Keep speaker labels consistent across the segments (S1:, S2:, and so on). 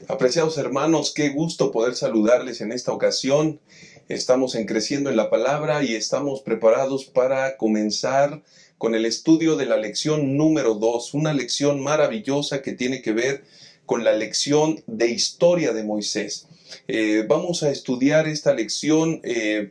S1: Apreciados hermanos, qué gusto poder saludarles en esta ocasión. Estamos en Creciendo en la Palabra y estamos preparados para comenzar con el estudio de la lección número 2, una lección maravillosa que tiene que ver con la lección de historia de Moisés. Vamos a estudiar esta lección,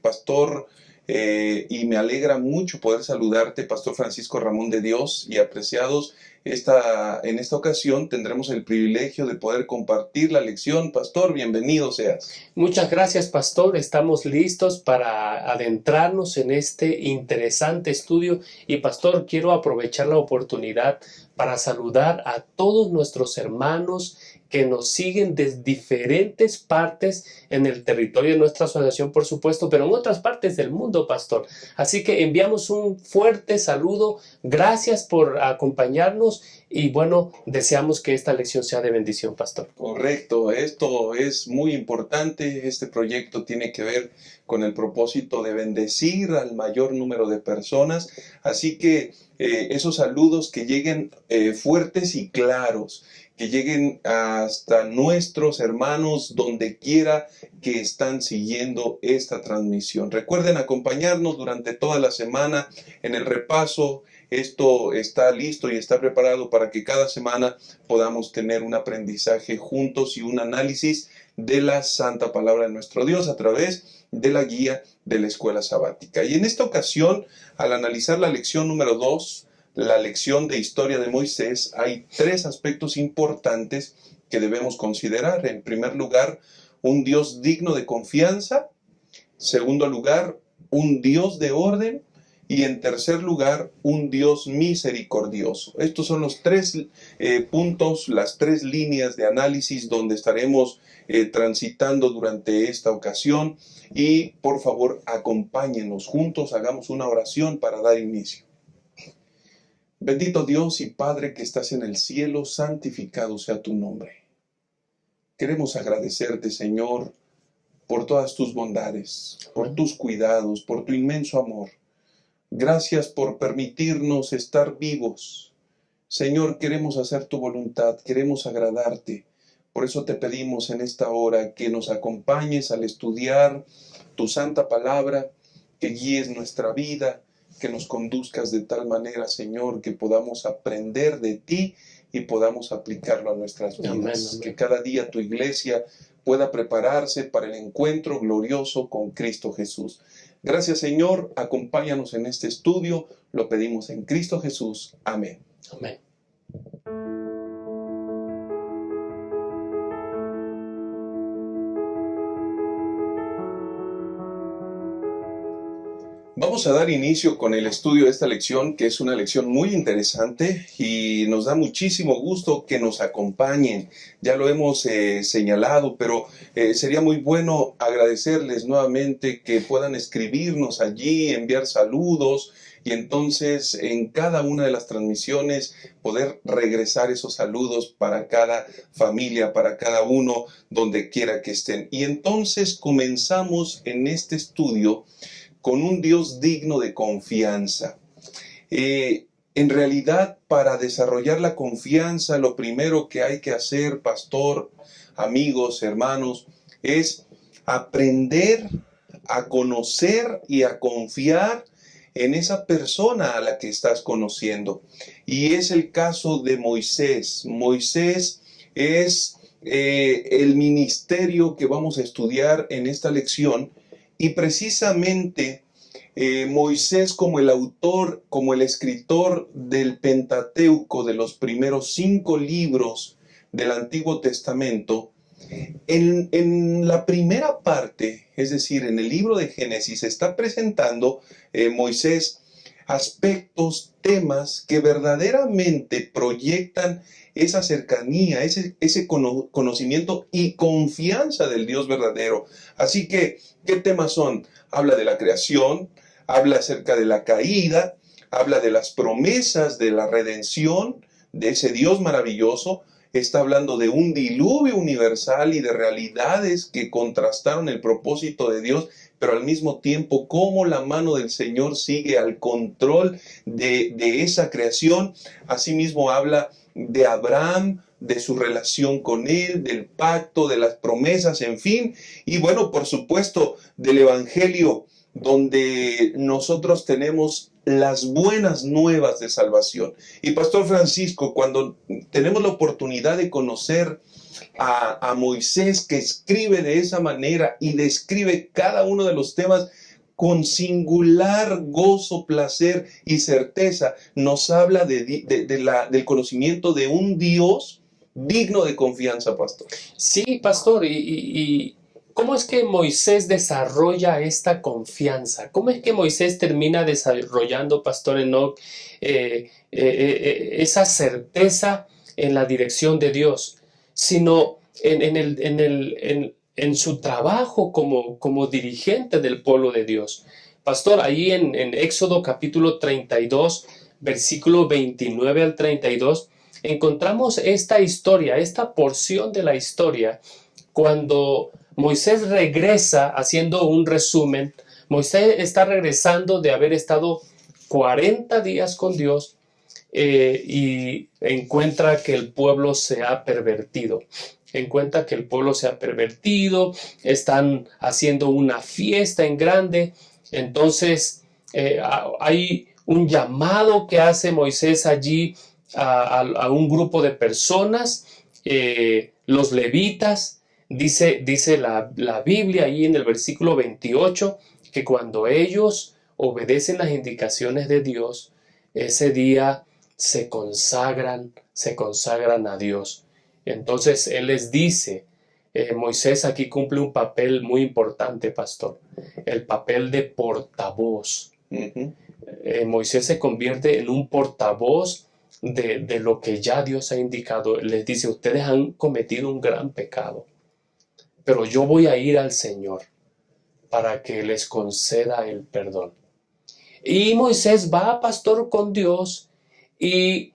S1: Pastor, y me alegra mucho poder saludarte, Pastor Francisco Ramón de Dios, y apreciados. En esta ocasión tendremos el privilegio de poder compartir la lección. Pastor, bienvenido seas.
S2: Muchas gracias, Pastor. Estamos listos para adentrarnos en este interesante estudio. Y, Pastor, quiero aprovechar la oportunidad para saludar a todos nuestros hermanos que nos siguen desde diferentes partes en el territorio de nuestra asociación, por supuesto, pero en otras partes del mundo, Pastor. Así que enviamos un fuerte saludo. Gracias por acompañarnos y, bueno, deseamos que esta lección sea de bendición, Pastor.
S1: Correcto, esto es muy importante. Este proyecto tiene que ver con el propósito de bendecir al mayor número de personas. Así que esos saludos que lleguen fuertes y claros, que lleguen hasta nuestros hermanos donde quiera que están siguiendo esta transmisión. Recuerden acompañarnos durante toda la semana en el repaso. Esto está listo y está preparado para que cada semana podamos tener un aprendizaje juntos y un análisis de la santa palabra de nuestro Dios a través de la guía de la escuela sabática. Y en esta ocasión, al analizar la lección número 2, la lección de historia de Moisés, hay 3 aspectos importantes que debemos considerar. En primer lugar, un Dios digno de confianza. Segundo lugar, un Dios de orden. Y en tercer lugar, un Dios misericordioso. Estos son los 3 puntos, las 3 líneas de análisis donde estaremos transitando durante esta ocasión. Y por favor, acompáñenos juntos, hagamos una oración para dar inicio. Bendito Dios y Padre que estás en el cielo, santificado sea tu nombre. Queremos agradecerte, Señor, por todas tus bondades, por tus cuidados, por tu inmenso amor. Gracias por permitirnos estar vivos. Señor, queremos hacer tu voluntad, queremos agradarte. Por eso te pedimos en esta hora que nos acompañes al estudiar tu santa palabra, que guíes nuestra vida, que nos conduzcas de tal manera, Señor, que podamos aprender de ti y podamos aplicarlo a nuestras vidas.
S2: Amén, amén.
S1: Que cada día tu iglesia pueda prepararse para el encuentro glorioso con Cristo Jesús. Gracias, Señor. Acompáñanos en este estudio. Lo pedimos en Cristo Jesús. Amén.
S2: Amén.
S1: Vamos a dar inicio con el estudio de esta lección, que es una lección muy interesante y nos da muchísimo gusto que nos acompañen. Ya lo hemos señalado, pero sería muy bueno agradecerles nuevamente que puedan escribirnos allí, enviar saludos y entonces en cada una de las transmisiones poder regresar esos saludos para cada familia, para cada uno, donde quiera que estén. Y entonces comenzamos en este estudio con un Dios digno de confianza. En realidad, para desarrollar la confianza, lo primero que hay que hacer, pastor, amigos, hermanos, es aprender a conocer y a confiar en esa persona a la que estás conociendo. Y es el caso de Moisés. Moisés es el ministerio que vamos a estudiar en esta lección. Y precisamente Moisés, como el autor, como el escritor del Pentateuco, de los primeros 5 libros del Antiguo Testamento, en la primera parte, es decir, en el libro de Génesis, está presentando Moisés aspectos, temas que verdaderamente proyectan esa cercanía, ese conocimiento y confianza del Dios verdadero. Así que, ¿qué temas son? Habla de la creación, habla acerca de la caída, habla de las promesas de la redención, de ese Dios maravilloso. Está hablando de un diluvio universal y de realidades que contrastaron el propósito de Dios, pero al mismo tiempo cómo la mano del Señor sigue al control de esa creación. Asimismo habla de Abraham, de su relación con Él, del pacto, de las promesas, en fin. Y bueno, por supuesto, del Evangelio, donde nosotros tenemos las buenas nuevas de salvación. Y Pastor Francisco, cuando tenemos la oportunidad de conocer a Moisés, que escribe de esa manera y describe cada uno de los temas con singular gozo, placer y certeza, nos habla del conocimiento de un Dios digno de confianza, pastor.
S2: Sí, pastor, y ¿cómo es que Moisés desarrolla esta confianza? ¿Cómo es que Moisés termina desarrollando, pastor Enoch, esa certeza en la dirección de Dios? Sino en su trabajo como dirigente del pueblo de Dios. Pastor, ahí en Éxodo capítulo 32, versículo 29 al 32, encontramos esta historia, esta porción de la historia, cuando Moisés regresa, haciendo un resumen. Moisés está regresando de haber estado 40 días con Dios y encuentra que el pueblo se ha pervertido. Encuentra que el pueblo se ha pervertido, están haciendo una fiesta en grande. Entonces hay un llamado que hace Moisés allí a un grupo de personas, los levitas. Dice la Biblia ahí en el versículo 28 que cuando ellos obedecen las indicaciones de Dios, ese día se consagran a Dios. Entonces Él les dice, Moisés aquí cumple un papel muy importante, pastor, el papel de portavoz. Moisés se convierte en un portavoz de lo que ya Dios ha indicado. Les dice, ustedes han cometido un gran pecado, pero yo voy a ir al Señor para que les conceda el perdón. Y Moisés va, pastor, con Dios y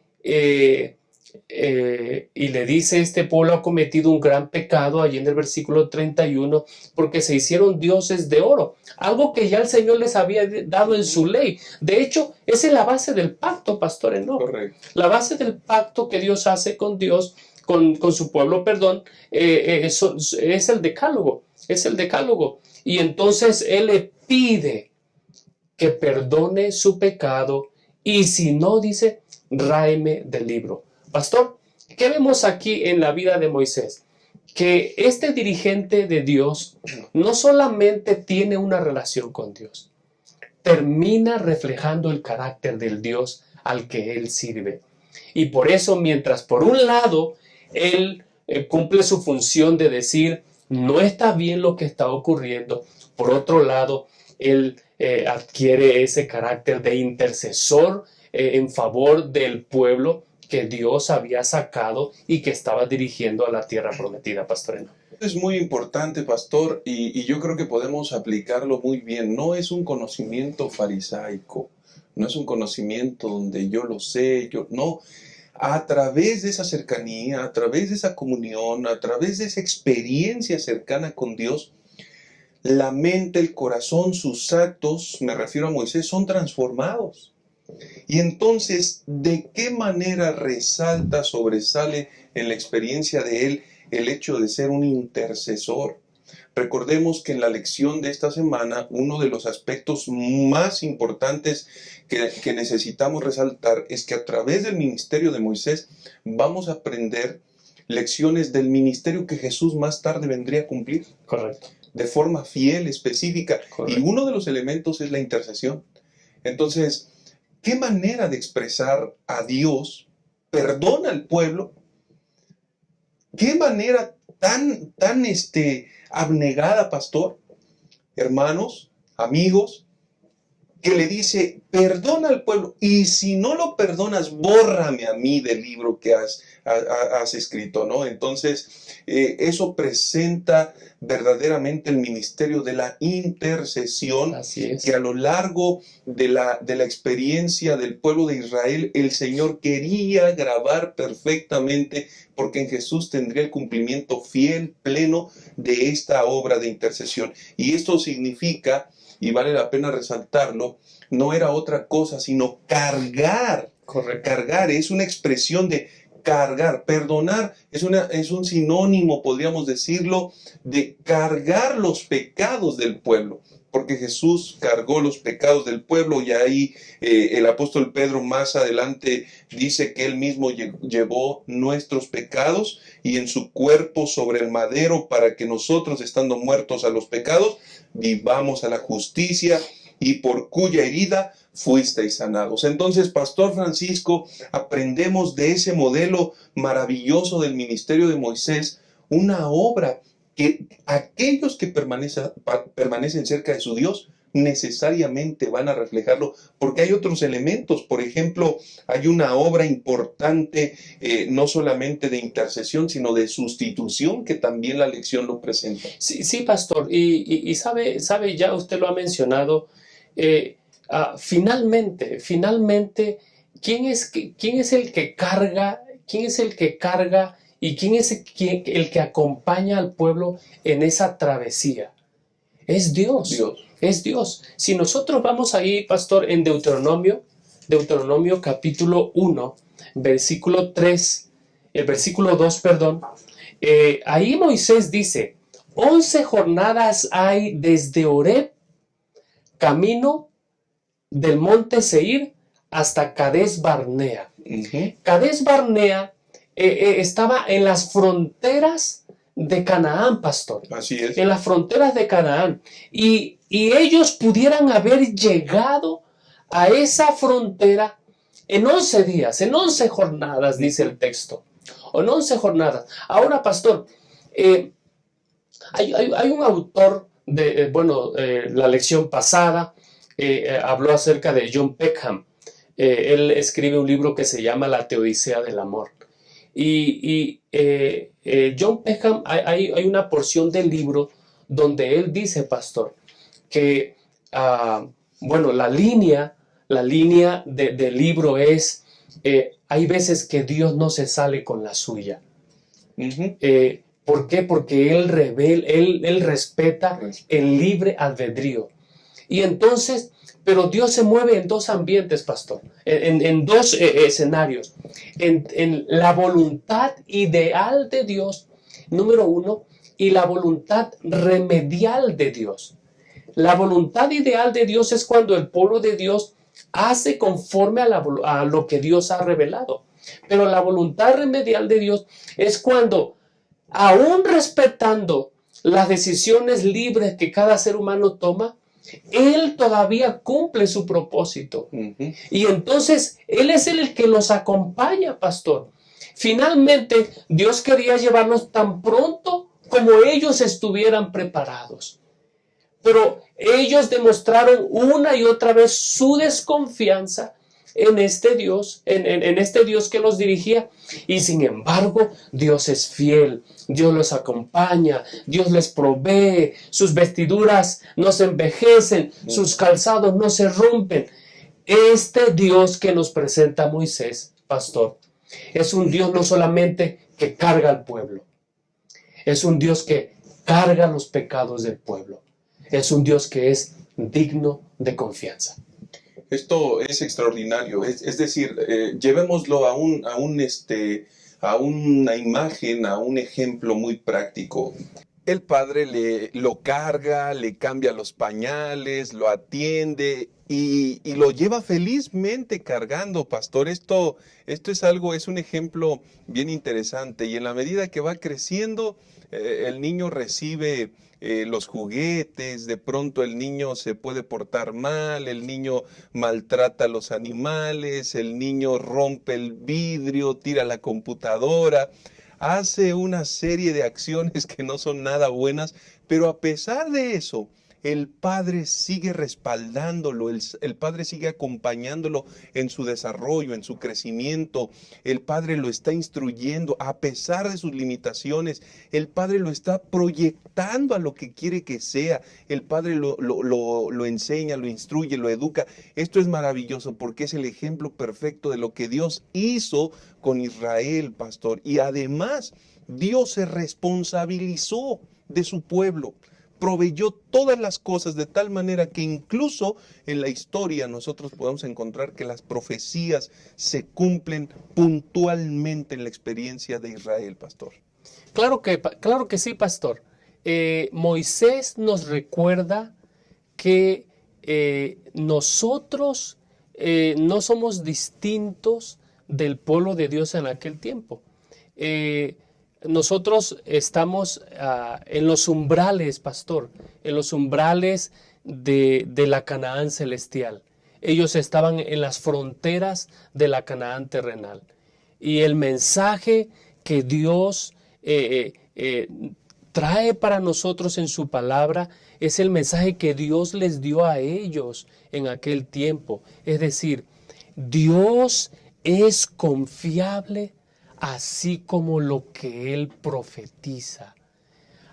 S2: le dice, este pueblo ha cometido un gran pecado, allí en el versículo 31, porque se hicieron dioses de oro, algo que ya el Señor les había dado en su ley. De hecho, esa es la base del pacto, pastor Enoch.
S1: Correcto.
S2: La base del pacto que Dios hace con Dios, con su pueblo, perdón, es el decálogo, Y entonces Él le pide que perdone su pecado, y si no, dice, ráeme del libro. Pastor, ¿qué vemos aquí en la vida de Moisés? Que este dirigente de Dios no solamente tiene una relación con Dios, termina reflejando el carácter del Dios al que él sirve. Y por eso, mientras por un lado él cumple su función de decir, no está bien lo que está ocurriendo, por otro lado, él adquiere ese carácter de intercesor en favor del pueblo que Dios había sacado y que estaba dirigiendo a la tierra prometida, pastor Enoch.
S1: Es muy importante, pastor, y yo creo que podemos aplicarlo muy bien. No es un conocimiento farisaico, no es un conocimiento donde yo lo sé, no. A través de esa cercanía, a través de esa comunión, a través de esa experiencia cercana con Dios, la mente, el corazón, sus actos, me refiero a Moisés, son transformados. Y entonces, ¿de qué manera resalta, sobresale en la experiencia de él el hecho de ser un intercesor? Recordemos que en la lección de esta semana, uno de los aspectos más importantes que necesitamos resaltar es que a través del ministerio de Moisés vamos a aprender lecciones del ministerio que Jesús más tarde vendría a cumplir.
S2: Correcto.
S1: De forma fiel, específica.
S2: Correcto.
S1: Y uno de los elementos es la intercesión. Entonces, ¿qué manera de expresar a Dios perdona al pueblo? ¿Qué manera tan abnegada, pastor, hermanos, amigos, que le dice, perdona al pueblo, y si no lo perdonas, bórrame a mí del libro que has escrito, ¿no? Entonces, eso presenta verdaderamente el ministerio de la intercesión.
S2: Así es.
S1: Que a lo largo de la experiencia del pueblo de Israel, el Señor quería grabar perfectamente, porque en Jesús tendría el cumplimiento fiel, pleno de esta obra de intercesión. Y esto significa, y vale la pena resaltarlo, no era otra cosa sino cargar.
S2: Correcto.
S1: Cargar es una expresión de cargar. Perdonar es un sinónimo, podríamos decirlo, de cargar los pecados del pueblo. Porque Jesús cargó los pecados del pueblo y ahí el apóstol Pedro más adelante dice que él mismo llevó nuestros pecados y en su cuerpo sobre el madero para que nosotros, estando muertos a los pecados, vivamos a la justicia, y por cuya herida fuisteis sanados. Entonces, Pastor Francisco, aprendemos de ese modelo maravilloso del ministerio de Moisés, una obra que aquellos que permanecen cerca de su Dios necesariamente van a reflejarlo, porque hay otros elementos. Por ejemplo, hay una obra importante, no solamente de intercesión, sino de sustitución, que también la lección lo presenta.
S2: Sí, sí, pastor, y sabe, ya usted lo ha mencionado, finalmente, ¿quién es el que carga? ¿Quién es el que carga y quién es el que acompaña al pueblo en esa travesía? Es Dios. Es Dios. Si nosotros vamos ahí, pastor, en Deuteronomio capítulo 1, versículo 3, el versículo 2, perdón, ahí Moisés dice, 11 jornadas hay desde Horeb, camino del monte Seir, hasta Cades Barnea. Cades Barnea estaba en las fronteras de Canaán, pastor.
S1: Así es.
S2: En las fronteras de Canaán. Y ellos pudieran haber llegado a esa frontera en 11 días, en 11 jornadas, dice el texto. O en 11 jornadas. Ahora, pastor, hay un autor de, la lección pasada habló acerca de John Peckham. Él escribe un libro que se llama La Teodicea del Amor. Y John Peckham, hay una porción del libro donde él dice, pastor, que la línea del libro es, hay veces que Dios no se sale con la suya. ¿Por qué? Porque él respeta el libre albedrío. Y entonces, pero Dios se mueve en dos ambientes, pastor, en dos escenarios. En la voluntad ideal de Dios, número uno, y la voluntad remedial de Dios. La voluntad ideal de Dios es cuando el pueblo de Dios hace conforme a lo que Dios ha revelado. Pero la voluntad remedial de Dios es cuando, aún respetando las decisiones libres que cada ser humano toma, Él todavía cumple su propósito. Y entonces Él es el que los acompaña, pastor. Finalmente, Dios quería llevarlos tan pronto como ellos estuvieran preparados. Pero ellos demostraron una y otra vez su desconfianza en este Dios, en este Dios que los dirigía. Y sin embargo, Dios es fiel. Dios los acompaña, Dios les provee, sus vestiduras no se envejecen, sus calzados no se rompen. Este Dios que nos presenta Moisés, pastor, es un Dios no solamente que carga al pueblo, es un Dios que carga los pecados del pueblo, es un Dios que es digno de confianza.
S1: Esto es extraordinario, es decir, llevémoslo a una imagen, a un ejemplo muy práctico. El padre lo carga, le cambia los pañales, lo atiende y lo lleva felizmente cargando, pastor. Esto es un ejemplo bien interesante, y en la medida que va creciendo, el niño recibe los juguetes, de pronto el niño se puede portar mal, el niño maltrata a los animales, el niño rompe el vidrio, tira la computadora, hace una serie de acciones que no son nada buenas, pero a pesar de eso, el padre sigue respaldándolo, el padre sigue acompañándolo en su desarrollo, en su crecimiento. El padre lo está instruyendo a pesar de sus limitaciones. El padre lo está proyectando a lo que quiere que sea. El padre lo enseña, lo instruye, lo educa. Esto es maravilloso porque es el ejemplo perfecto de lo que Dios hizo con Israel, pastor. Y además, Dios se responsabilizó de su pueblo. proveyó todas las cosas de tal manera que incluso en la historia nosotros podemos encontrar que las profecías se cumplen puntualmente en la experiencia de Israel, pastor.
S2: Claro que sí, pastor. Moisés nos recuerda que nosotros no somos distintos del pueblo de Dios en aquel tiempo. Nosotros estamos en los umbrales, pastor, en los umbrales de la Canaán celestial. Ellos estaban en las fronteras de la Canaán terrenal. Y el mensaje que Dios trae para nosotros en su palabra es el mensaje que Dios les dio a ellos en aquel tiempo. Es decir, Dios es confiable así como lo que Él profetiza.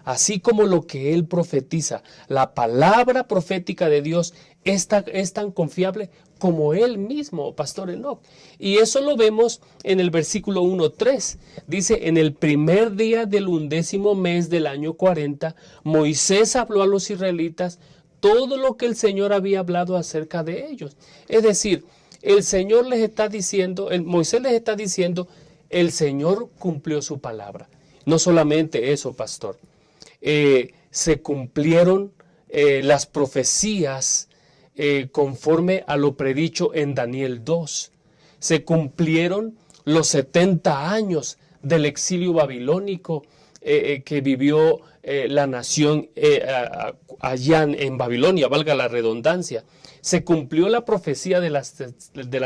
S2: Así como lo que Él profetiza. La palabra profética de Dios es tan confiable como Él mismo, Pastor Enoch. Y eso lo vemos en el versículo 1:3. Dice, en el primer día del 11º mes del año 40, Moisés habló a los israelitas todo lo que el Señor había hablado acerca de ellos. Es decir, el Señor les está diciendo, Moisés les está diciendo, el Señor cumplió su palabra. No solamente eso, pastor. Se cumplieron las profecías conforme a lo predicho en Daniel 2. Se cumplieron los 70 años del exilio babilónico que vivió la nación allá en Babilonia, valga la redundancia. Se cumplió la profecía de las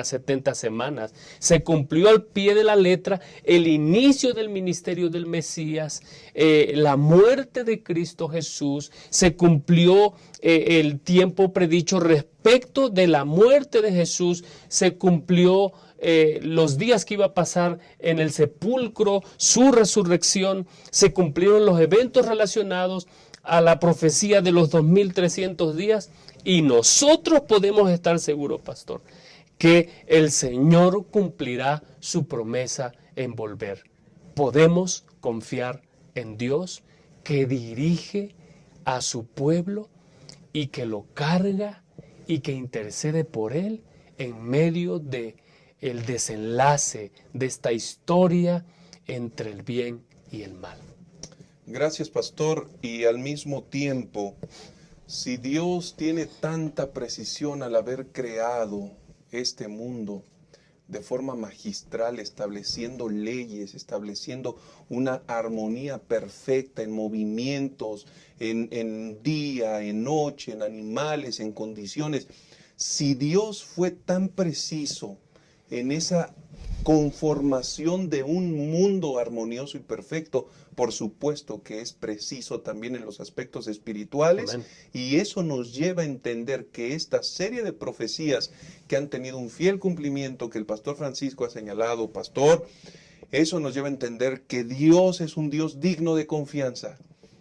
S2: 70 semanas. Se cumplió al pie de la letra el inicio del ministerio del Mesías, la muerte de Cristo Jesús. Se cumplió el tiempo predicho respecto de la muerte de Jesús. Se cumplió los días que iba a pasar en el sepulcro, su resurrección. Se cumplieron los eventos relacionados a la profecía de los 2300 días. Y nosotros podemos estar seguros, pastor, que el Señor cumplirá su promesa en volver. Podemos confiar en Dios que dirige a su pueblo y que lo carga y que intercede por él en medio de el desenlace de esta historia entre el bien y el mal.
S1: Gracias, pastor. Y al mismo tiempo, si Dios tiene tanta precisión al haber creado este mundo de forma magistral, estableciendo leyes, estableciendo una armonía perfecta en movimientos, en día, en noche, en animales, en condiciones, si Dios fue tan preciso en esa conformación de un mundo armonioso y perfecto, por supuesto que es preciso también en los aspectos espirituales. Amén. Y eso nos lleva a entender que esta serie de profecías que han tenido un fiel cumplimiento, que el pastor Francisco ha señalado, pastor, eso nos lleva a entender que Dios es un Dios digno de confianza,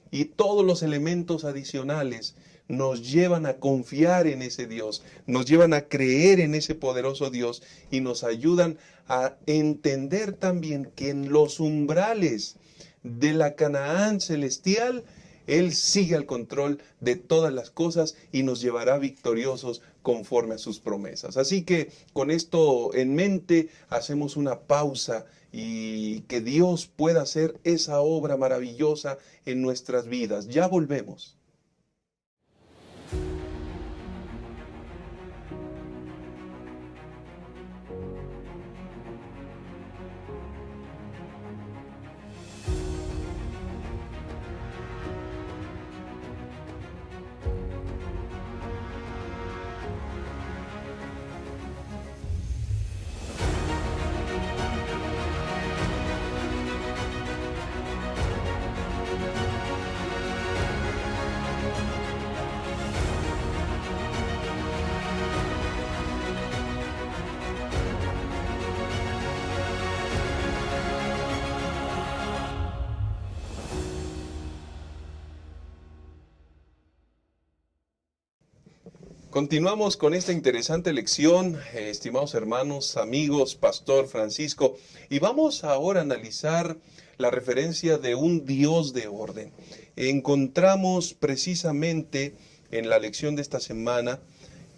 S1: y todos los elementos adicionales nos llevan a confiar en ese Dios, nos llevan a creer en ese poderoso Dios y nos ayudan a entender también que en los umbrales de la Canaán celestial, Él sigue al control de todas las cosas y nos llevará victoriosos conforme a sus promesas. Así que con esto en mente hacemos una pausa y que Dios pueda hacer esa obra maravillosa en nuestras vidas. Ya volvemos. Continuamos con esta interesante lección, estimados hermanos, amigos, pastor Francisco, y vamos ahora a analizar la referencia de un Dios de orden. Encontramos precisamente en la lección de esta semana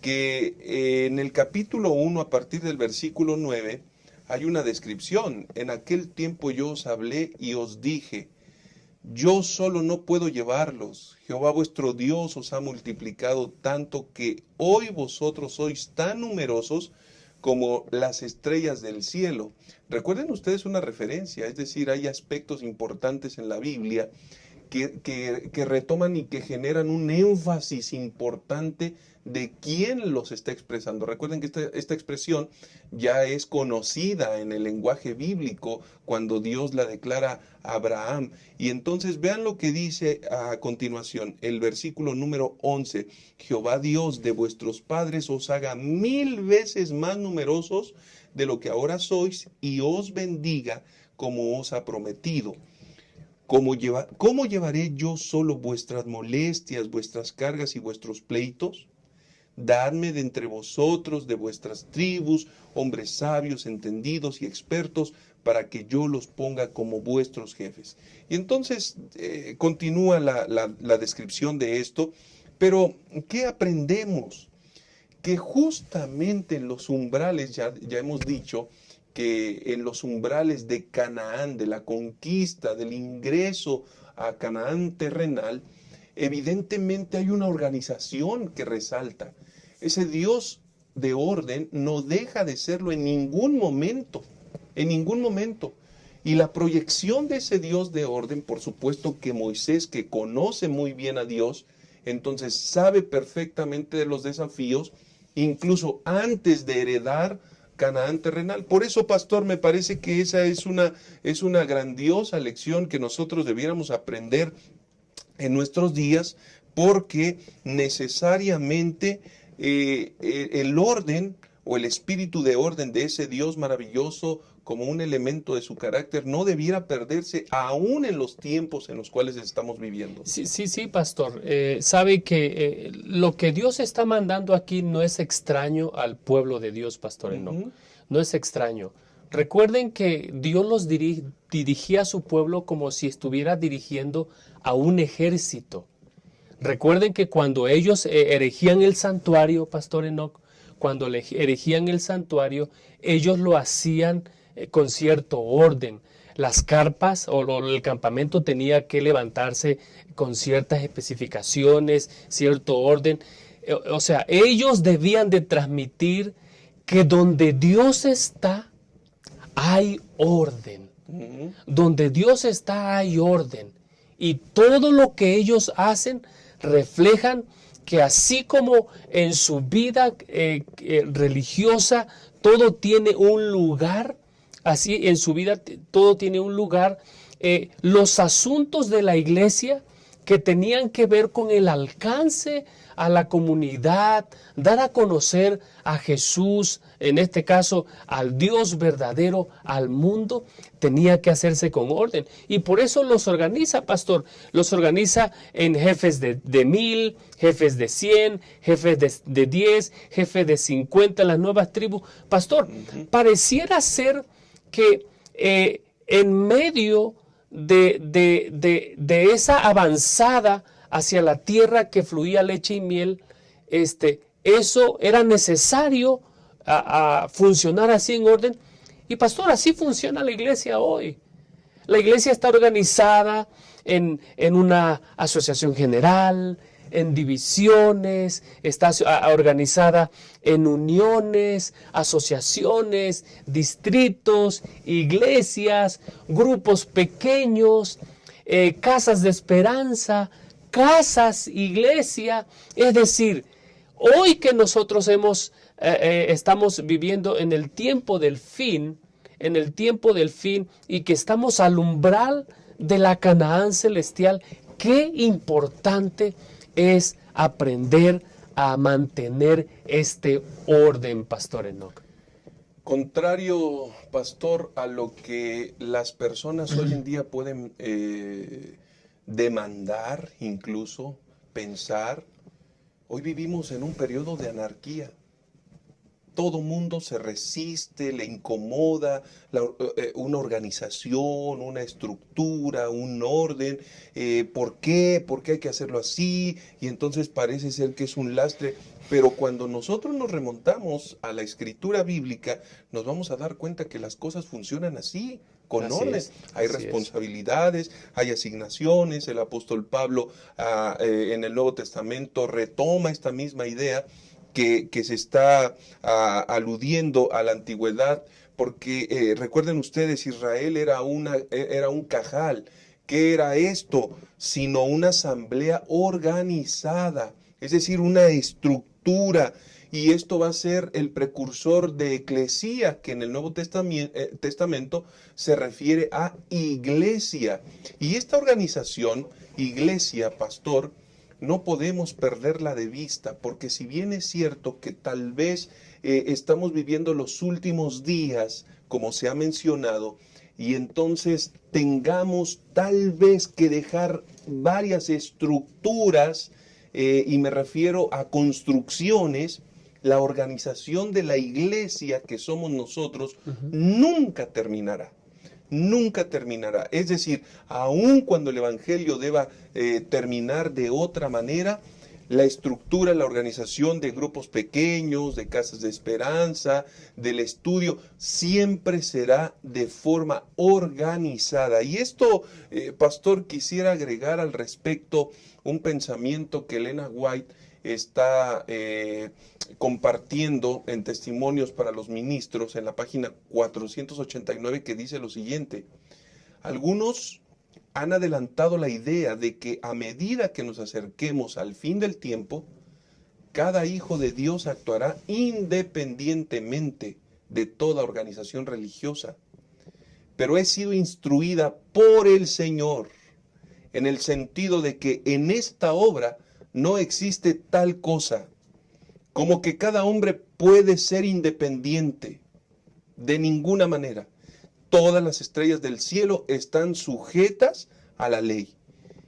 S1: que en el capítulo 1, a partir del versículo 9, hay una descripción. En aquel tiempo yo os hablé y os dije, yo solo no puedo llevarlos. Jehová vuestro Dios os ha multiplicado tanto que hoy vosotros sois tan numerosos como las estrellas del cielo. Recuerden ustedes una referencia, es decir, hay aspectos importantes en la Biblia que retoman y que generan un énfasis importante de quién los está expresando. Recuerden que esta expresión ya es conocida en el lenguaje bíblico cuando Dios la declara a Abraham. Y entonces vean lo que dice a continuación, el versículo número 11. Jehová Dios de vuestros padres os haga 1000 veces más numerosos de lo que ahora sois y os bendiga como os ha prometido. ¿Cómo llevaré yo solo vuestras molestias, vuestras cargas y vuestros pleitos? Dadme de entre vosotros, de vuestras tribus, hombres sabios, entendidos y expertos, para que yo los ponga como vuestros jefes. Y entonces continúa la descripción de esto, pero ¿qué aprendemos? Que justamente en los umbrales, ya hemos dicho, que en los umbrales de Canaán, de la conquista, del ingreso a Canaán terrenal, evidentemente hay una organización que resalta. Ese Dios de orden no deja de serlo en ningún momento, en ningún momento. Y la proyección de ese Dios de orden, por supuesto que Moisés, que conoce muy bien a Dios, entonces sabe perfectamente de los desafíos, incluso antes de heredar Canaán terrenal. Por eso, pastor, me parece que esa es una grandiosa lección que nosotros debiéramos aprender en nuestros días, porque necesariamente el orden o el espíritu de orden de ese Dios maravilloso como un elemento de su carácter no debiera perderse aún en los tiempos en los cuales estamos viviendo.
S2: Sí, pastor. Sabe que lo que Dios está mandando aquí no es extraño al pueblo de Dios, pastor Enoch. No es extraño. Recuerden que Dios los dirigía a su pueblo como si estuviera dirigiendo a un ejército. Recuerden que cuando ellos erigían el santuario, pastor Enoch, cuando erigían el santuario, ellos lo hacían con cierto orden. Las carpas o el campamento tenía que levantarse con ciertas especificaciones, cierto orden. O sea, ellos debían de transmitir que donde Dios está, hay orden. Donde Dios está, hay orden. Y todo lo que ellos hacen reflejan que así como en su vida religiosa todo tiene un lugar, así en su vida todo tiene un lugar, los asuntos de la iglesia que tenían que ver con el alcance a la comunidad, dar a conocer a Jesús, en este caso al Dios verdadero, al mundo, tenía que hacerse con orden. Y por eso los organiza, pastor. Los organiza en jefes de 1000, jefes de 100, jefes de 10, jefes de 50, las nuevas tribus. Pastor, pareciera ser que en medio de esa avanzada hacia la tierra que fluía leche y miel, eso era necesario a funcionar así en orden. Y pastor, así funciona la iglesia hoy. La iglesia está organizada en una asociación general, en divisiones, está organizada en uniones, asociaciones, distritos, iglesias, grupos pequeños, casas de esperanza, casas, iglesia. Es decir, hoy que nosotros estamos viviendo en el tiempo del fin, y que estamos al umbral de la Canaán celestial, qué importante es aprender a mantener este orden, pastor Enoch.
S1: Contrario, pastor, a lo que las personas hoy en día pueden demandar, incluso pensar, hoy vivimos en un periodo de anarquía. todo mundo se resiste, le incomoda una organización, una estructura, un orden. ¿Por qué? ¿Por qué hay que hacerlo así? Y entonces parece ser que es un lastre. Pero cuando nosotros nos remontamos a la escritura bíblica, nos vamos a dar cuenta que las cosas funcionan así, con
S2: Así
S1: orden.
S2: es,
S1: Hay
S2: así es.
S1: responsabilidades, hay asignaciones. El apóstol Pablo en el Nuevo Testamento retoma esta misma idea que se está aludiendo a la antigüedad, porque recuerden ustedes, Israel era un cajal. ¿Qué era esto? Sino una asamblea organizada, es decir, una estructura. Y esto va a ser el precursor de eclesía, que en el Nuevo Testamento se refiere a iglesia. Y esta organización, iglesia, pastor, no podemos perderla de vista, porque si bien es cierto que tal vez estamos viviendo los últimos días, como se ha mencionado, y entonces tengamos tal vez que dejar varias estructuras, y me refiero a construcciones, la organización de la iglesia que somos nosotros nunca terminará. Nunca terminará. Es decir, aun cuando el Evangelio deba terminar de otra manera, la estructura, la organización de grupos pequeños, de casas de esperanza, del estudio, siempre será de forma organizada. Y esto, pastor, quisiera agregar al respecto un pensamiento que Elena White está compartiendo en Testimonios para los Ministros en la página 489, que dice lo siguiente: algunos han adelantado la idea de que a medida que nos acerquemos al fin del tiempo, cada hijo de Dios actuará independientemente de toda organización religiosa. Pero he sido instruida por el Señor en el sentido de que en esta obra no existe tal cosa como que cada hombre puede ser independiente. De ninguna manera. Todas las estrellas del cielo están sujetas a la ley,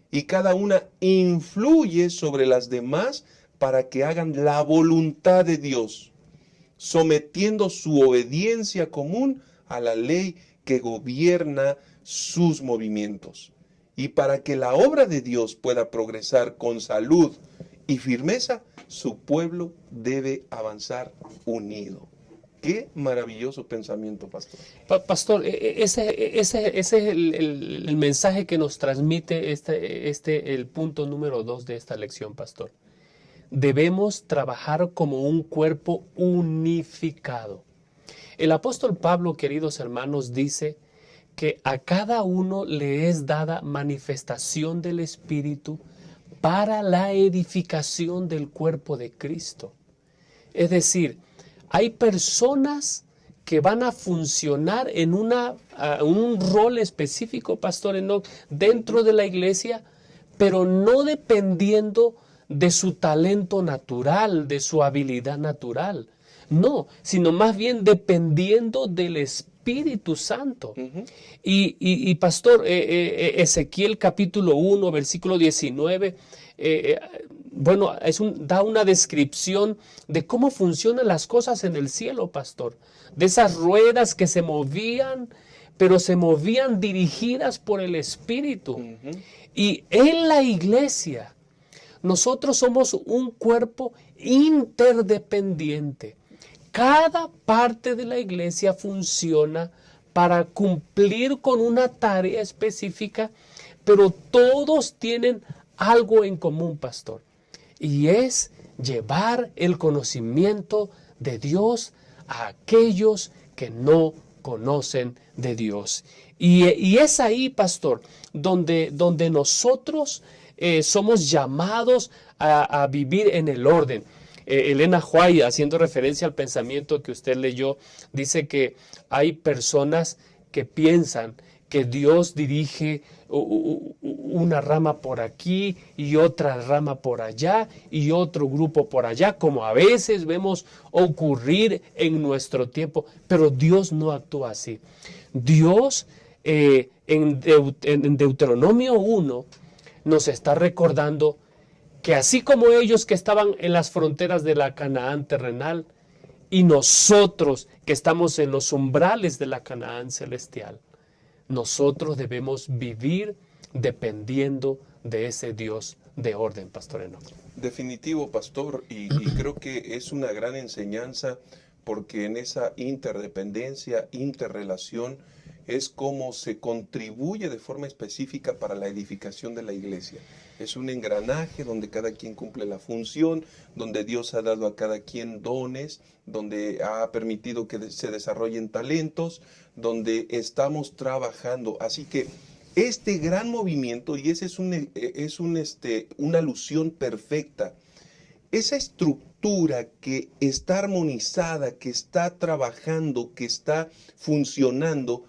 S1: y cada una influye sobre las demás para que hagan la voluntad de Dios, sometiendo su obediencia común a la ley que gobierna sus movimientos. Y para que la obra de Dios pueda progresar con salud y firmeza, su pueblo debe avanzar unido. Qué maravilloso pensamiento, pastor.
S2: Pastor, ese es el mensaje que nos transmite el punto número 2 de esta lección, pastor. Debemos trabajar como un cuerpo unificado. El apóstol Pablo, queridos hermanos, dice que a cada uno le es dada manifestación del Espíritu para la edificación del cuerpo de Cristo. Es decir, hay personas que van a funcionar en un rol específico, pastor Enoch, dentro de la iglesia, pero no dependiendo de su talento natural, de su habilidad natural. No, sino más bien dependiendo del Espíritu Santo. Y pastor, Ezequiel capítulo 1, versículo 19, bueno, da una descripción de cómo funcionan las cosas en el cielo, pastor. De esas ruedas que se movían, pero se movían dirigidas por el Espíritu. Y en la iglesia, nosotros somos un cuerpo interdependiente. Cada parte de la iglesia funciona para cumplir con una tarea específica, pero todos tienen algo en común, pastor, y es llevar el conocimiento de Dios a aquellos que no conocen de Dios. Y es ahí, pastor, donde nosotros somos llamados a vivir en el orden. Elena White, haciendo referencia al pensamiento que usted leyó, dice que hay personas que piensan que Dios dirige una rama por aquí y otra rama por allá y otro grupo por allá, como a veces vemos ocurrir en nuestro tiempo, pero Dios no actúa así. Dios en Deuteronomio 1 nos está recordando que así como ellos que estaban en las fronteras de la Canaán terrenal, Y nosotros que estamos en los umbrales de la Canaán celestial, nosotros debemos vivir dependiendo de ese Dios de orden, Pastor Enoch.
S1: Definitivo, pastor, y creo que es una gran enseñanza porque en esa interdependencia, interrelación, es como se contribuye de forma específica para la edificación de la iglesia. Es un engranaje donde cada quien cumple la función, donde Dios ha dado a cada quien dones, donde ha permitido que se desarrollen talentos, donde estamos trabajando. Así que este gran movimiento, y ese es una alusión perfecta, esa estructura que está armonizada, que está trabajando, que está funcionando,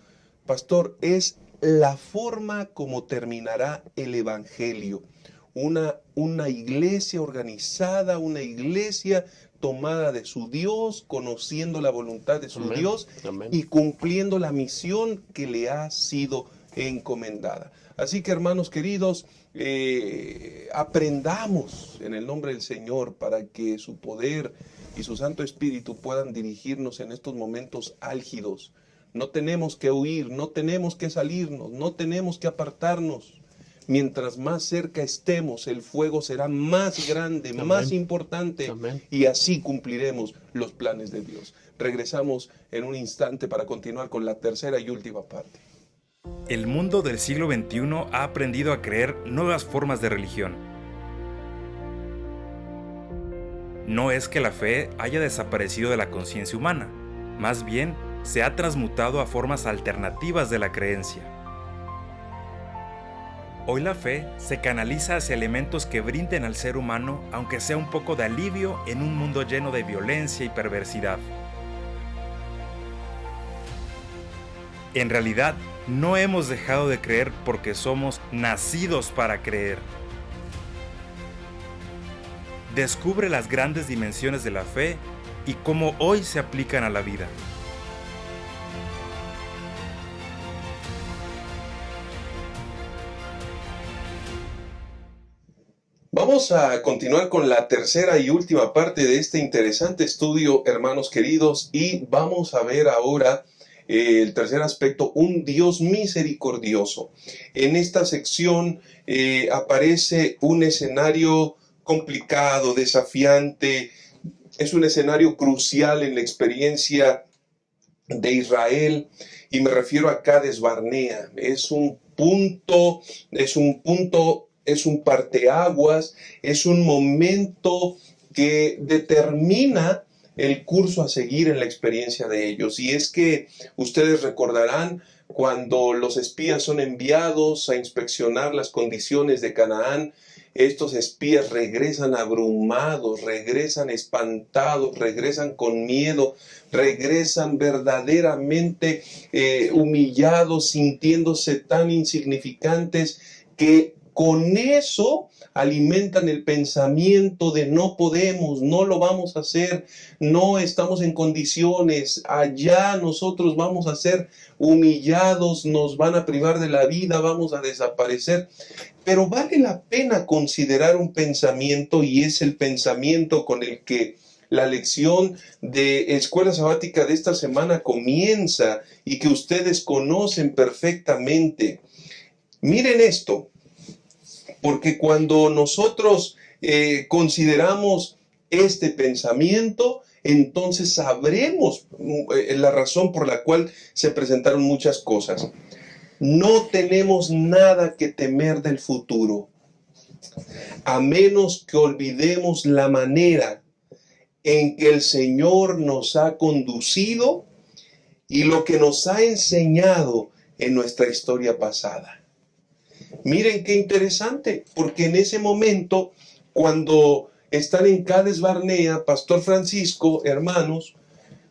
S1: pastor, es la forma como terminará el Evangelio. Una iglesia organizada, una iglesia tomada de su Dios, conociendo la voluntad de su
S2: Amén.
S1: Dios
S2: Amén.
S1: y cumpliendo la misión que le ha sido encomendada. Así que, hermanos queridos, aprendamos en el nombre del Señor para que su poder y su Santo Espíritu puedan dirigirnos en estos momentos álgidos. No tenemos que huir, no tenemos que salirnos, no tenemos que apartarnos. Mientras más cerca estemos, el fuego será más grande,
S2: Amén.
S1: más importante,
S2: Amén.
S1: y así cumpliremos los planes de Dios. Regresamos en un instante para continuar con la tercera y última parte.
S3: El mundo del siglo XXI ha aprendido a creer nuevas formas de religión. No es que la fe haya desaparecido de la conciencia humana, más bien se ha transmutado a formas alternativas de la creencia. Hoy la fe se canaliza hacia elementos que brinden al ser humano, aunque sea un poco de alivio en un mundo lleno de violencia y perversidad. En realidad, no hemos dejado de creer porque somos nacidos para creer. Descubre las grandes dimensiones de la fe y cómo hoy se aplican a la vida.
S1: Vamos a continuar con la tercera y última parte de este interesante estudio, hermanos queridos, y vamos a ver ahora el tercer aspecto, un Dios misericordioso. En esta sección aparece un escenario complicado, desafiante, es un escenario crucial en la experiencia de Israel, y me refiero a Cades Barnea. Es un parteaguas, es un momento que determina el curso a seguir en la experiencia de ellos. Y es que ustedes recordarán cuando los espías son enviados a inspeccionar las condiciones de Canaán, estos espías regresan abrumados, regresan espantados, regresan con miedo, regresan verdaderamente humillados, sintiéndose tan insignificantes que con eso alimentan el pensamiento de no podemos, no lo vamos a hacer, no estamos en condiciones, allá nosotros vamos a ser humillados, nos van a privar de la vida, vamos a desaparecer. Pero vale la pena considerar un pensamiento, y es el pensamiento con el que la lección de escuela sabática de esta semana comienza y que ustedes conocen perfectamente. Miren esto. Porque cuando nosotros consideramos este pensamiento, entonces sabremos la razón por la cual se presentaron muchas cosas. No tenemos nada que temer del futuro, a menos que olvidemos la manera en que el Señor nos ha conducido y lo que nos ha enseñado en nuestra historia pasada. Miren qué interesante, porque en ese momento, cuando están en Cades Barnea, Pastor Francisco, hermanos,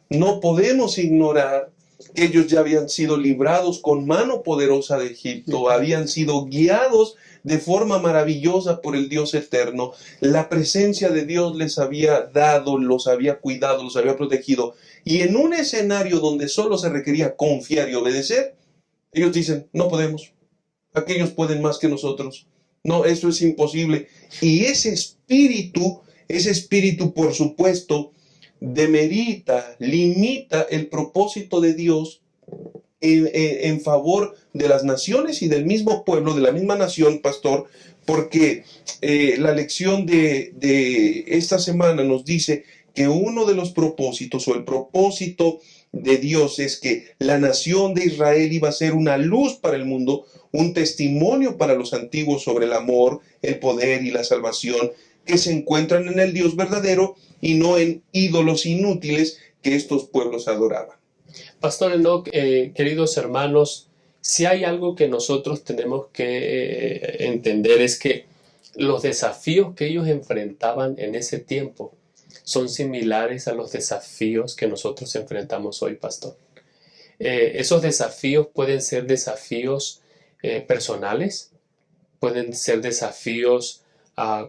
S1: no podemos ignorar que ellos ya habían sido librados con mano poderosa de Egipto, habían sido guiados de forma maravillosa por el Dios eterno. La presencia de Dios les había dado, los había cuidado, los había protegido. Y en un escenario donde solo se requería confiar y obedecer, ellos dicen, no podemos. Aquellos pueden más que nosotros. No, eso es imposible. Y ese espíritu, por supuesto, demerita, limita el propósito de Dios en favor de las naciones y del mismo pueblo, de la misma nación, pastor, porque la lección de esta semana nos dice que uno de los propósitos o el propósito de Dios es que la nación de Israel iba a ser una luz para el mundo, un testimonio para los antiguos sobre el amor, el poder y la salvación que se encuentran en el Dios verdadero y no en ídolos inútiles que estos pueblos adoraban.
S2: Pastor Enoch, queridos hermanos, si hay algo que nosotros tenemos que entender es que los desafíos que ellos enfrentaban en ese tiempo son similares a los desafíos que nosotros enfrentamos hoy, pastor. Esos desafíos pueden ser desafíos personales, pueden ser desafíos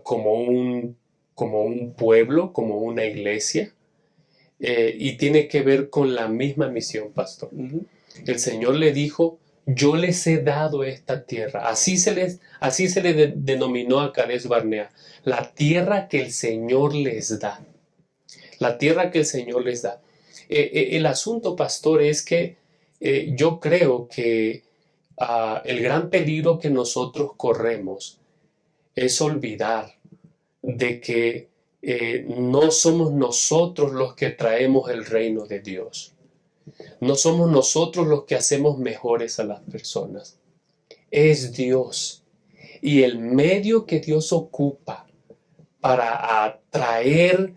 S2: como un pueblo, como una iglesia, y tiene que ver con la misma misión, pastor. El Señor le dijo: yo les he dado esta tierra. Así se le denominó a Cades Barnea, la tierra que el Señor les da. La tierra que el Señor les da. El asunto, pastor, es que yo creo que el gran peligro que nosotros corremos es olvidar de que no somos nosotros los que traemos el reino de Dios. No somos nosotros los que hacemos mejores a las personas. Es Dios. Y el medio que Dios ocupa para atraer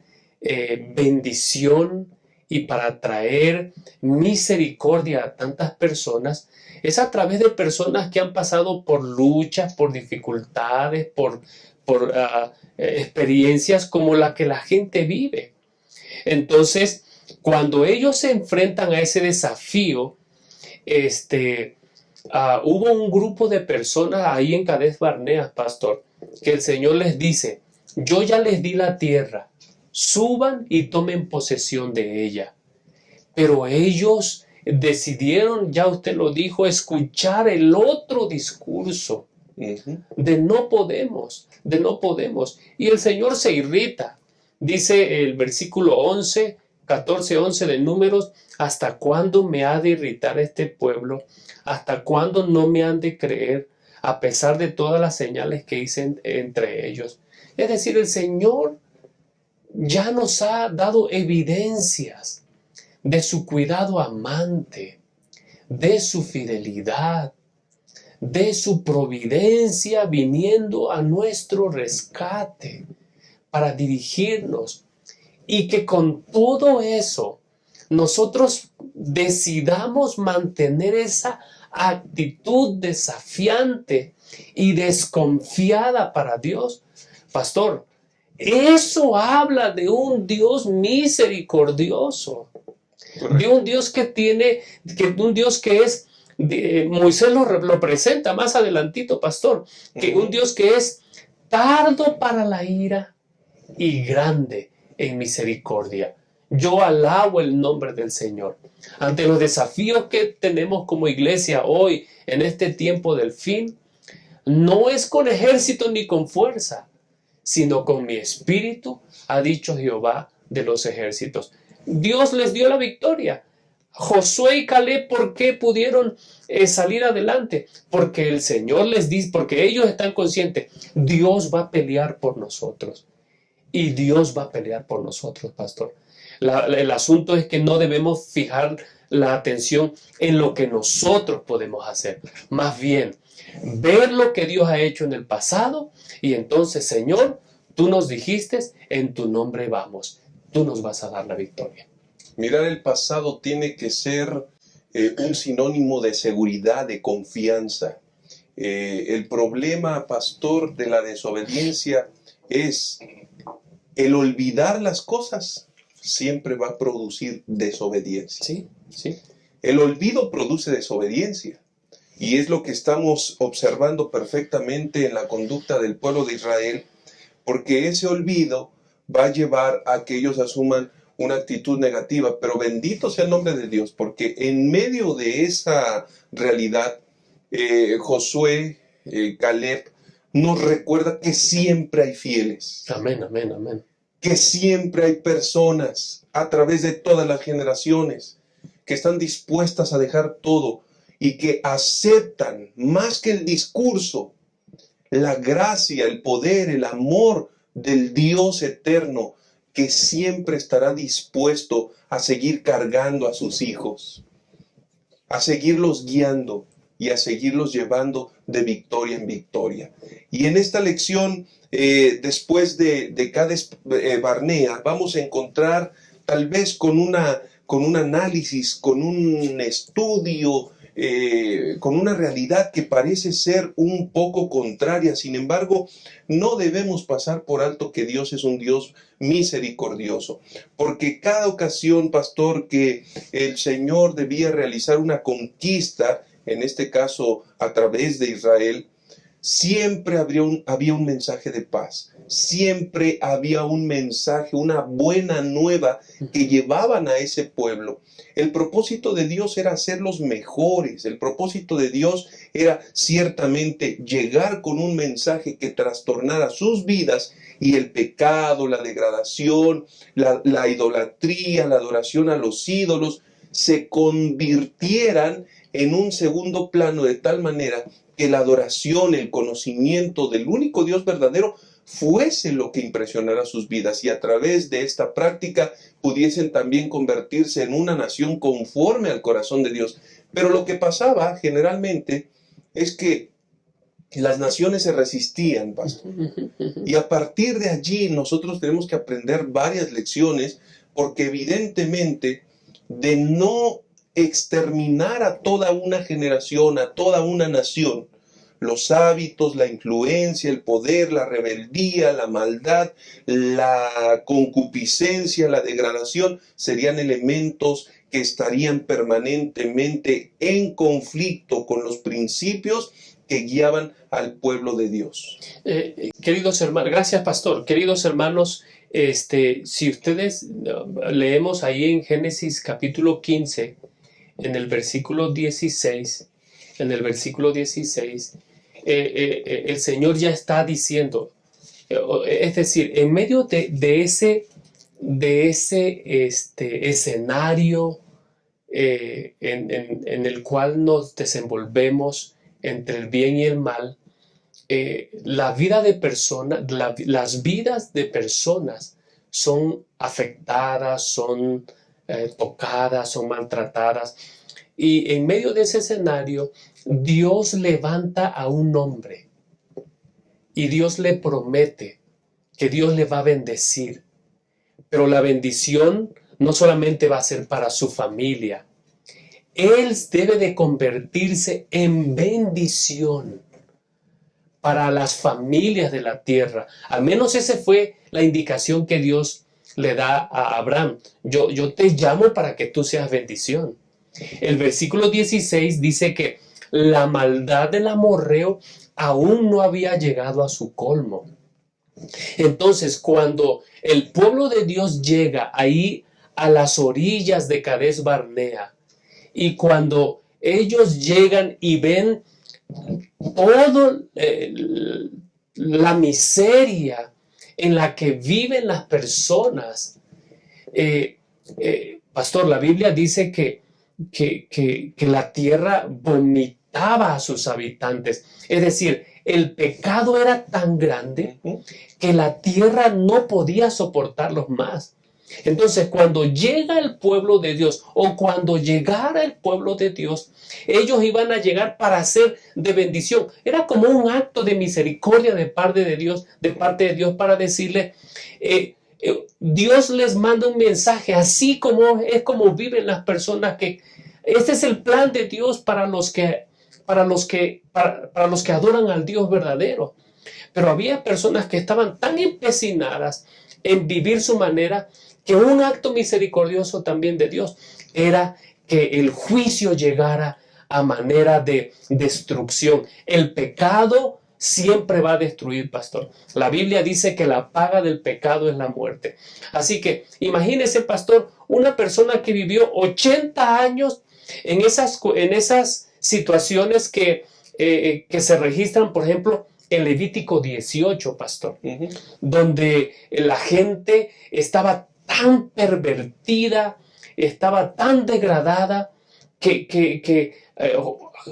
S2: bendición y para traer misericordia a tantas personas es a través de personas que han pasado por luchas, por dificultades, por experiencias como la que la gente vive. Entonces, cuando ellos se enfrentan a ese desafío, hubo un grupo de personas ahí en Cades Barnea, pastor, que el Señor les dice: yo ya les di la tierra, suban y tomen posesión de ella. Pero ellos decidieron, ya usted lo dijo, escuchar el otro discurso de no podemos. Y el Señor se irrita. Dice el versículo 14:11 de Números: ¿hasta cuándo me ha de irritar este pueblo? ¿Hasta cuándo no me han de creer, a pesar de todas las señales que hice entre ellos? Es decir, el Señor ya nos ha dado evidencias de su cuidado amante, de su fidelidad, de su providencia viniendo a nuestro rescate para dirigirnos, y que con todo eso nosotros decidamos mantener esa actitud desafiante y desconfiada para Dios. Pastor, eso habla de un Dios misericordioso, de un Dios que es, Moisés lo presenta más adelantito, pastor, que un Dios que es tardo para la ira y grande en misericordia. Yo alabo el nombre del Señor. Ante los desafíos que tenemos como iglesia hoy, en este tiempo del fin, no es con ejército ni con fuerza, sino con mi espíritu, ha dicho Jehová de los ejércitos. Dios les dio la victoria. Josué y Caleb, ¿por qué pudieron salir adelante? Porque el Señor les dice, porque ellos están conscientes, Dios va a pelear por nosotros. Y Dios va a pelear por nosotros, pastor. El asunto es que no debemos fijar la atención en lo que nosotros podemos hacer. Más bien, ver lo que Dios ha hecho en el pasado y entonces, Señor, tú nos dijiste, en tu nombre vamos. Tú nos vas a dar la victoria.
S1: Mirar el pasado tiene que ser un sinónimo de seguridad, de confianza. El problema, pastor, de la desobediencia es el olvidar las cosas. Siempre va a producir desobediencia.
S2: Sí, sí.
S1: El olvido produce desobediencia. Y es lo que estamos observando perfectamente en la conducta del pueblo de Israel, porque ese olvido va a llevar a que ellos asuman una actitud negativa. Pero bendito sea el nombre de Dios, porque en medio de esa realidad, Josué, Caleb, nos recuerda que siempre hay fieles.
S2: Amén, amén, amén.
S1: que siempre hay personas a través de todas las generaciones que están dispuestas a dejar todo y que aceptan más que el discurso, la gracia, el poder, el amor del Dios eterno, que siempre estará dispuesto a seguir cargando a sus hijos, a seguirlos guiando y a seguirlos llevando de victoria en victoria. Y en esta lección, después de Cades Barnea, vamos a encontrar tal vez con un análisis, con un estudio, con una realidad que parece ser un poco contraria. Sin embargo, no debemos pasar por alto que Dios es un Dios misericordioso, porque cada ocasión, pastor, que el Señor debía realizar una conquista, en este caso a través de Israel, siempre había un mensaje de paz, siempre había un mensaje, una buena nueva que llevaban a ese pueblo. El propósito de Dios era hacerlos mejores, el propósito de Dios era ciertamente llegar con un mensaje que trastornara sus vidas y el pecado, la degradación, la idolatría, la adoración a los ídolos se convirtieran en un segundo plano, de tal manera que la adoración, el conocimiento del único Dios verdadero fuese lo que impresionara sus vidas, y a través de esta práctica pudiesen también convertirse en una nación conforme al corazón de Dios. Pero lo que pasaba generalmente es que las naciones se resistían, pastor. Y a partir de allí nosotros tenemos que aprender varias lecciones, porque evidentemente de no exterminar a toda una generación, a toda una nación, los hábitos, la influencia, el poder, la rebeldía, la maldad, la concupiscencia, la degradación, serían elementos que estarían permanentemente en conflicto con los principios que guiaban al pueblo de Dios.
S2: Queridos hermanos, gracias pastor. Queridos hermanos, si ustedes leemos ahí en Génesis capítulo 15, en el versículo 16, el Señor ya está diciendo, es decir, en medio de ese escenario en el cual nos desenvolvemos entre el bien y el mal, la vida de personas, las vidas de personas son afectadas, son tocadas, son maltratadas. Y en medio de ese escenario, Dios levanta a un hombre y Dios le promete que Dios le va a bendecir. Pero la bendición no solamente va a ser para su familia. Él debe de convertirse en bendición para las familias de la tierra. Al menos esa fue la indicación que Dios le da a Abraham. Yo te llamo para que tú seas bendición. El versículo 16 dice que la maldad del amorreo aún no había llegado a su colmo. Entonces, cuando el pueblo de Dios llega ahí a las orillas de Cades Barnea, y cuando ellos llegan y ven toda la miseria en la que viven las personas, pastor, la Biblia dice que la tierra vomitaba a sus habitantes. Es decir, el pecado era tan grande que la tierra no podía soportarlos más. Entonces, cuando llega el pueblo de Dios, o cuando llegara el pueblo de Dios, ellos iban a llegar para ser de bendición. Era como un acto de misericordia de parte de Dios para decirle, Dios les manda un mensaje, así como es como viven las personas, que este es el plan de Dios para los que adoran al Dios verdadero. Pero había personas que estaban tan empecinadas en vivir su manera, que un acto misericordioso también de Dios era que el juicio llegara a manera de destrucción. El pecado siempre va a destruir, pastor. La Biblia dice que la paga del pecado es la muerte. Así que imagínese, pastor, una persona que vivió 80 años en esas situaciones que se registran, por ejemplo, en Levítico 18, pastor,
S1: Ujú.
S2: donde la gente estaba tan pervertida, estaba tan degradada, que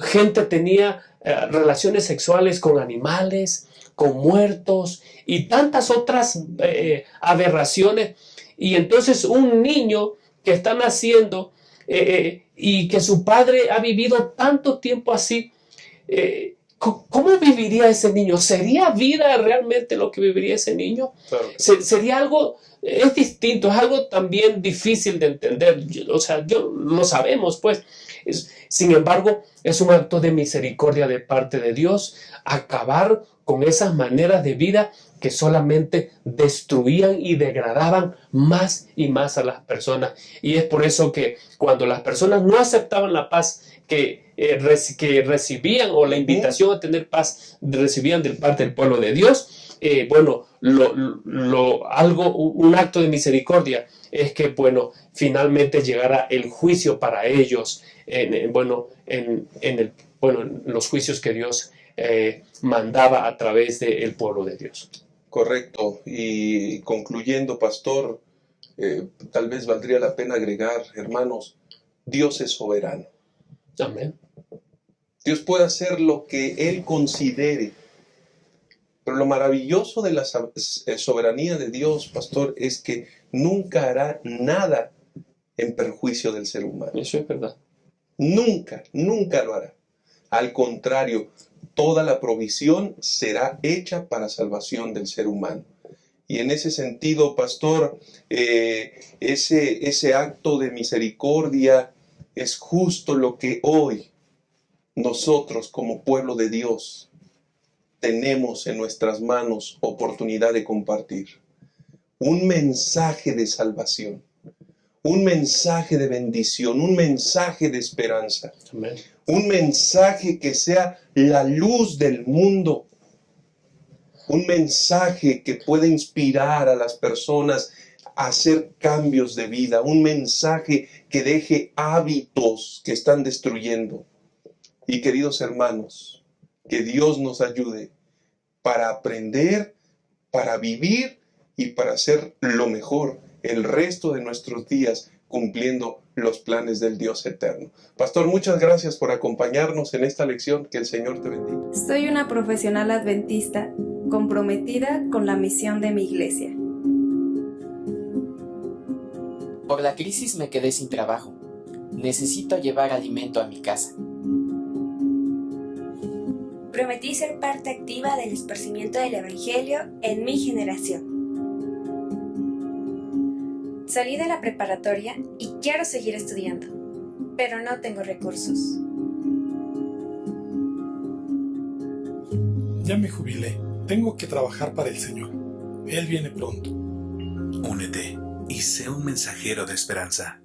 S2: gente tenía relaciones sexuales con animales, con muertos y tantas otras aberraciones. Y entonces un niño que está naciendo y que su padre ha vivido tanto tiempo así, ¿cómo viviría ese niño? ¿Sería vida realmente lo que viviría ese niño?
S1: Claro.
S2: Sería algo, es distinto, es algo también difícil de entender. O sea, yo lo sabemos, pues. Sin embargo, es un acto de misericordia de parte de Dios acabar con esas maneras de vida que solamente destruían y degradaban más y más a las personas. Y es por eso que cuando las personas no aceptaban la paz que recibían, o la invitación a tener paz recibían de parte del pueblo de Dios, bueno, un acto de misericordia es que, bueno, finalmente llegara el juicio para ellos, en los juicios que Dios mandaba a través del pueblo de Dios.
S1: Correcto. Y concluyendo, pastor, tal vez valdría la pena agregar, hermanos, Dios es soberano.
S2: Amén.
S1: Dios puede hacer lo que Él considere. Pero lo maravilloso de la soberanía de Dios, pastor, es que nunca hará nada en perjuicio del ser humano.
S2: Eso es verdad.
S1: Nunca, nunca lo hará. Al contrario, toda la provisión será hecha para salvación del ser humano. Y en ese sentido, pastor, ese acto de misericordia es justo lo que hoy nosotros como pueblo de Dios tenemos en nuestras manos oportunidad de compartir. Un mensaje de salvación, un mensaje de bendición, un mensaje de esperanza.
S2: Amén.
S1: Un mensaje que sea la luz del mundo. Un mensaje que pueda inspirar a las personas a hacer cambios de vida. Un mensaje que deje hábitos que están destruyendo. Y queridos hermanos, que Dios nos ayude para aprender, para vivir y para hacer lo mejor el resto de nuestros días cumpliendo los planes del Dios eterno. Pastor, muchas gracias por acompañarnos en esta lección. Que el Señor te bendiga.
S4: Soy una profesional adventista comprometida con la misión de mi iglesia.
S5: Por la crisis me quedé sin trabajo. Necesito llevar alimento a mi casa.
S6: Prometí ser parte activa del esparcimiento del Evangelio en mi generación. Salí de la preparatoria y quiero seguir estudiando, pero no tengo recursos.
S7: Ya me jubilé. Tengo que trabajar para el Señor. Él viene pronto.
S8: Únete y sé un mensajero de esperanza.